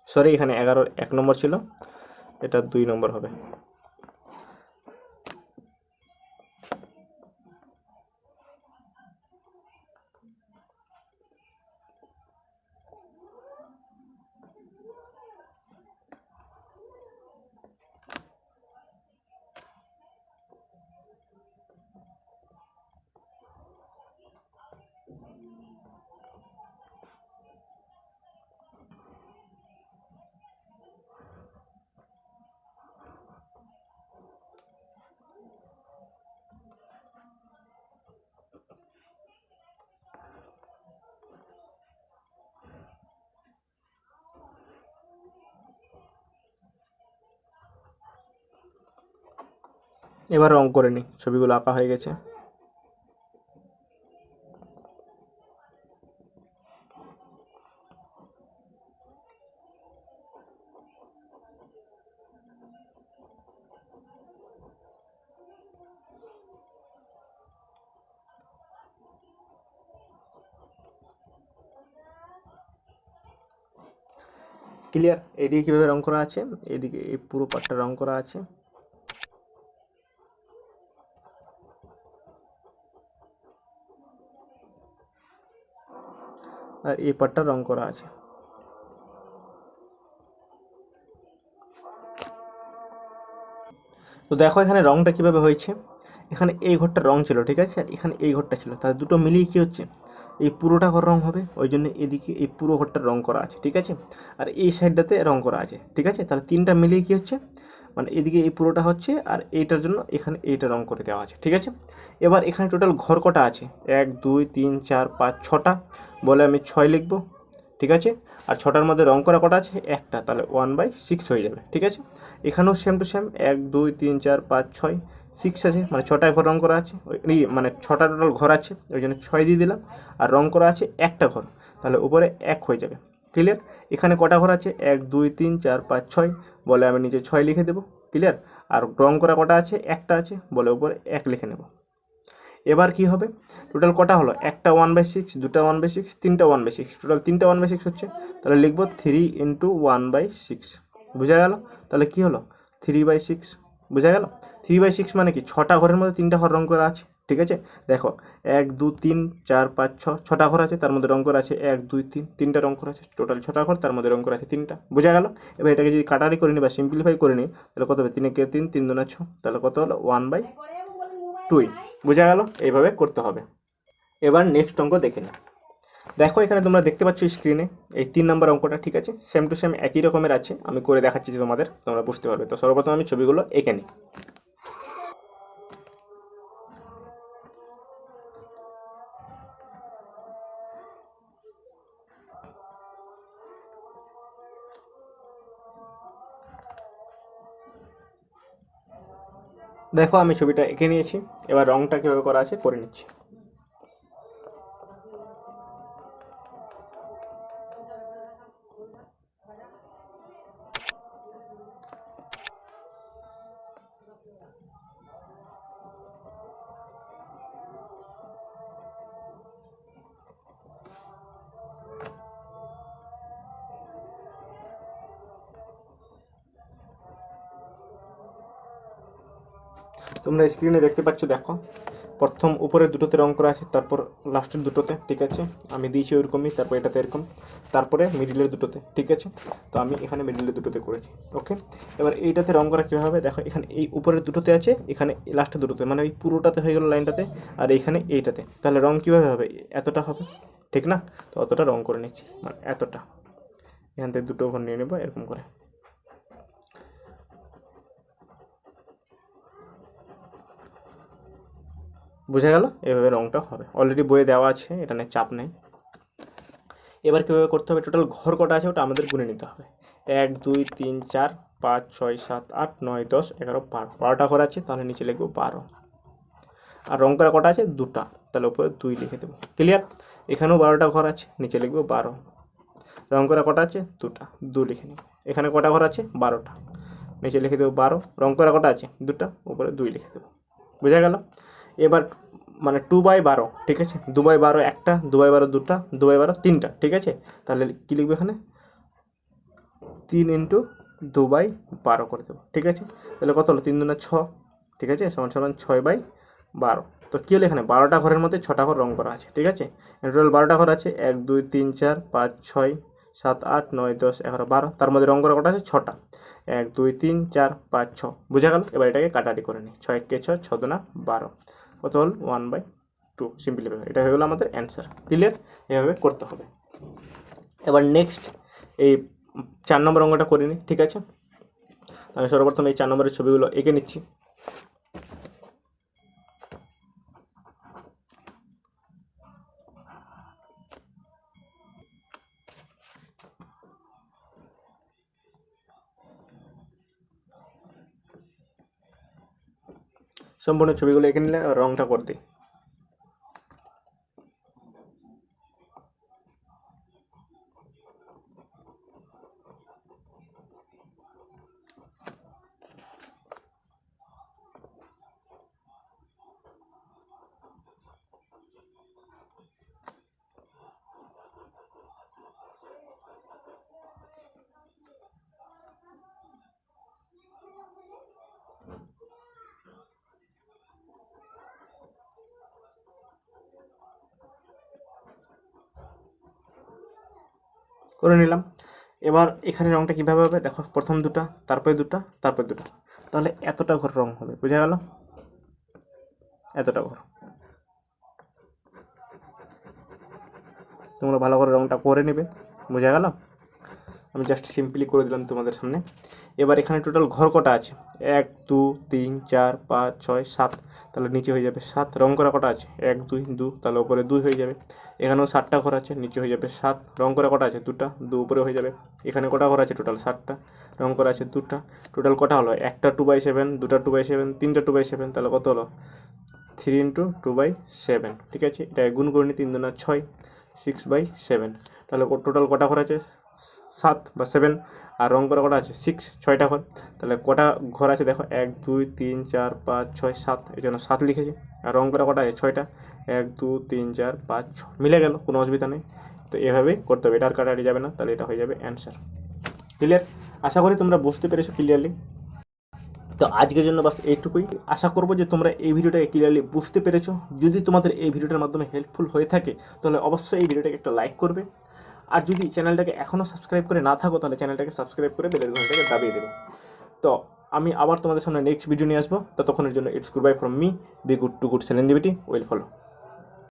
সরি, এখানে 11-র 1 নম্বর ছিল, এটা 2 নম্বর হবে। এবার রং করে নিই, ছবিগুলো আঁকা হয়ে গেছে। ক্লিয়ার, এইদিকে কীভাবে রং করা আছে, এইদিকে এই পুরো পার্টটা রং করা আছে, আর এই পার্টটা রং করা আছে। তো দেখো এখানে রংটা কিভাবে হয়েছে, এখানে এই ঘরটা রং ছিল, ঠিক আছে, আর এখানে এই ঘরটা ছিল, তাহলে দুটো মিলিয়ে কী হচ্ছে, এই পুরোটা ঘর রং হবে, ওই জন্য এদিকে এই পুরো ঘরটা রং করা আছে, ঠিক আছে, আর এই সাইডটাতে রং করা আছে, ঠিক আছে। তাহলে তিনটা মিলিয়ে কী হচ্ছে, মানে এদিকে এই পুরোটা হচ্ছে, আর এইটার জন্য এখানে এইটা রং করে দেওয়া আছে, ঠিক আছে। এবার এখানে টোটাল ঘর কটা আছে, 1 2 3 4 5 6টা, বলে আমি 6 লিখব, ঠিক আছে। আর 6টার মধ্যে রং করা কটা আছে, একটা, তাহলে 1/6 হয়ে যাবে, ঠিক আছে। এখানেও সেম টু সেম, 1 2 3 4 5 6 6 আছে, মানে 6টায় ঘর রং করা আছে, মানে 6টা টোটাল ঘর আছে, ওই জন্য 6 দিয়ে দিলাম, আর রং করা আছে একটা ঘর, তাহলে উপরে 1 হয়ে যাবে। ক্লিয়ার, এখানে কটা ঘর আছে, 1 2 3 4 5 6, বলে আমি নিচে 6 লিখে দেবো, ক্লিয়ার। আর রং করা কটা আছে, একটা আছে, বলে উপরে 1 লিখে নেব। এবার কি হবে, টোটাল কটা হলো, একটা 1/6, দুটা 1/6, তিনটা 1/6, টোটাল তিনটা 1/6 হচ্ছে, তাহলে লিখবো 3 ইন্টু 1/6, বোঝা গেল। তাহলে কি হলো 3/6, বোঝা গেল। 3/6 মানে কি, 6টা ঘরের মধ্যে 3টা ঘর রং করা আছে, ঠিক আছে। দেখো 1 2 3 4 5 6, 6টা ঘর আছে, তার মধ্যে রং করা আছে 1 2 3, 3টা রং করা আছে, টোটাল 6টা ঘর, তার মধ্যে রং করা আছে 3টা, বোঝা গেল। এবার এটাকে যদি কাটারি করে নিই বা সিম্পলিফাই করে নিই, তাহলে কত হবে, 3 কে 3, 3 2 6, তাহলে কত হলো 1/2, বোঝা গেল। এইভাবে করতে হবে। এবার নেক্সট অঙ্ক দেখে নিই। দেখো এখানে তোমরা দেখতে পাচ্ছ স্ক্রিনে এই 3 নম্বর অঙ্কটা, ঠিক আছে, সেম টু সেম একই রকমের আছে, আমি করে দেখাচ্ছি তোমাদের, তোমরা বুঝতে পারবে। তো সর্বপ্রথম আমি ছবিগুলো এঁকে নিই। দেখো আমি ছবিটা এঁকে নিয়েছি, এবার রংটা কীভাবে করা আছে করে নিচ্ছি। তোমরা স্ক্রিনে দেখতে পাচ্ছ, দেখো প্রথম উপরের দুটোতে রং করা আছে, তারপর লাস্টের দুটোতে, ঠিক আছে, আমি দিয়েছি ওইরকমই, তারপর এটাতে এরকম, তারপরে মিডিলের দুটোতে, ঠিক আছে। তো আমি এখানে মিডিলের দুটোতে করেছি। ওকে, এবার এইটাতে রং করা কীভাবে হবে দেখো, এখানে এই উপরের দুটোতে আছে, এখানে লাস্টের দুটোতে, মানে ওই পুরোটাতে হয়ে গেল লাইনটাতে, আর এইখানে এইটাতে, তাহলে রং কীভাবে হবে, এতটা হবে, ঠিক না? তো অতটা রং করে নিচ্ছি, মানে এতটা, এখান থেকে দুটো ঘর নিয়ে নেবো এরকম করে। বুঝা গেল? এভাবে রংটা হবে, অলরেডি বইয়ে দেওয়া আছে, এটা নিয়ে চাপ নেই। এবার কীভাবে করতে হবে, টোটাল ঘর কটা আছে ওটা আমাদের গুনে নিতে হবে। 1 2 3 4 5 6 7 8 9 10 11 12, 12টা ঘর আছে, তাহলে নিচে লিখবো 12। আর রং করা কটা আছে, দুটা, তাহলে উপরে 2 লিখে দেবো। ক্লিয়ার? এখানেও 12টা ঘর আছে, নিচে লিখবো 12। রং করা কটা আছে, দুটা, 2 লিখে নেব। এখানে কটা ঘর আছে, 12টা, নিচে লিখে দেবো 12। রং করা কটা আছে, দুটা, উপরে 2 লিখে দেবো। বুঝা গেল? এবার মানে 2/12, ঠিক আছে, 2/12 একটা, 2/12 দুটা, 2/12 তিনটা, ঠিক আছে। তাহলে কী লিখবে এখানে, 3 × 2/12 করে দেবো, ঠিক আছে। তাহলে কত হলো, 3 2 6, ঠিক আছে, সমান সমান 6/12। তো কী হলো, এখানে 12টা ঘরের মধ্যে 6টা ঘর রং করা আছে, ঠিক আছে। টোটাল 12টা ঘর আছে, 1 2 3 4 5 6 7 8 9 10 11 12, তার মধ্যে রং করা কটা আছে, 6টা। 1 2 3 4 5 6, বুঝা গেল? এবার এটাকে কাটাকাটি করে নিই, 6 1 6, 6 2 12, কত হল, 1/2, সিম্পলিফাই। এটা হয়ে গেলো আমাদের অ্যান্সার। ক্লিয়ার? এভাবে করতে হবে। এবার নেক্সট এই 4 নম্বর অঙ্কটা করে নিই, ঠিক আছে। আমি সর্বপ্রথম এই 4 নম্বরের ছবিগুলো এঁকে নিচ্ছি। সম্পূর্ণ ছবিগুলো এঁকে নিলে রংটা করে দিই। করে নিলাম। এবার এখানে রংটা কীভাবে হবে দেখো, প্রথম দুটা, তারপরে দুটা, তারপরে দুটা, তাহলে এতটা ঘর রং হবে, বুঝা গেল? এতটা ঘর। তোমরা ভালো করে রংটা করে নেবে, বুঝা গেল? আমি জাস্ট সিম্পলি করে দিলাম তোমাদের সামনে। এবার এখানে টোটাল ঘর কটা আছে, 1 2 3 4 5 6 7, তাহলে নিচে হয়ে যাবে 7। রং করা কটা আছে, 1 2 2, তাহলে উপরে 2 হয়ে যাবে। এখানেও 7টা ঘর আছে, নিচে হয়ে যাবে 7। রং করা কটা আছে, দুটা, 2 উপরে হয়ে যাবে। এখানে কটা ঘর আছে, টোটাল 7টা, রং করা আছে দুটা। টোটাল কটা হলো, একটা 2/7, দুটা 2/7, তিনটা 2/7, তাহলে কত হলো, 3 × 2/7, ঠিক আছে। এটা গুণ করে নি, 3 2 6, 6/7, তাহলে টোটাল কটা ঘর আছে, 7 বা 7। আর রং করা কটা আছে, 6টা ঘর। তাহলে কটা ঘর আছে দেখো, 1 2 3 4 5 6 7, এই জন্য 7 লিখেছি। আর রং করা কটা আছে, 6টা, 1 2 3 4 5 6, মিলে গেল, কোনো অসুবিধা নেই। তো এভাবেই করতে হবে, এটা আর কাটাকাটি যাবে না, তাহলে এটা হয়ে যাবে অ্যান্সার। ক্লিয়ার? আশা করি তোমরা বুঝতে পেরেছো ক্লিয়ারলি। তো আজকের জন্য বাস এইটুকুই। আশা করবো যে তোমরা এই ভিডিওটাকে ক্লিয়ারলি বুঝতে পেরেছো। যদি তোমাদের এই ভিডিওটার মাধ্যমে হেল্পফুল হয়ে থাকে, তাহলে অবশ্যই এই ভিডিওটাকে একটা লাইক করবে। আর যদি চ্যানেলটাকে এখনও সাবস্ক্রাইব করে না থাকো, তাহলে চ্যানেলটাকে সাবস্ক্রাইব করে বেলের ঘন্টাকে দাবিয়ে দেবে। তো আমি আবার তোমাদের সামনে নেক্সট ভিডিও নিয়ে আসবো। ততক্ষণের জন্য it's good bye from me. Be good to good সেলেন্ডিভিটি উইল ফলো।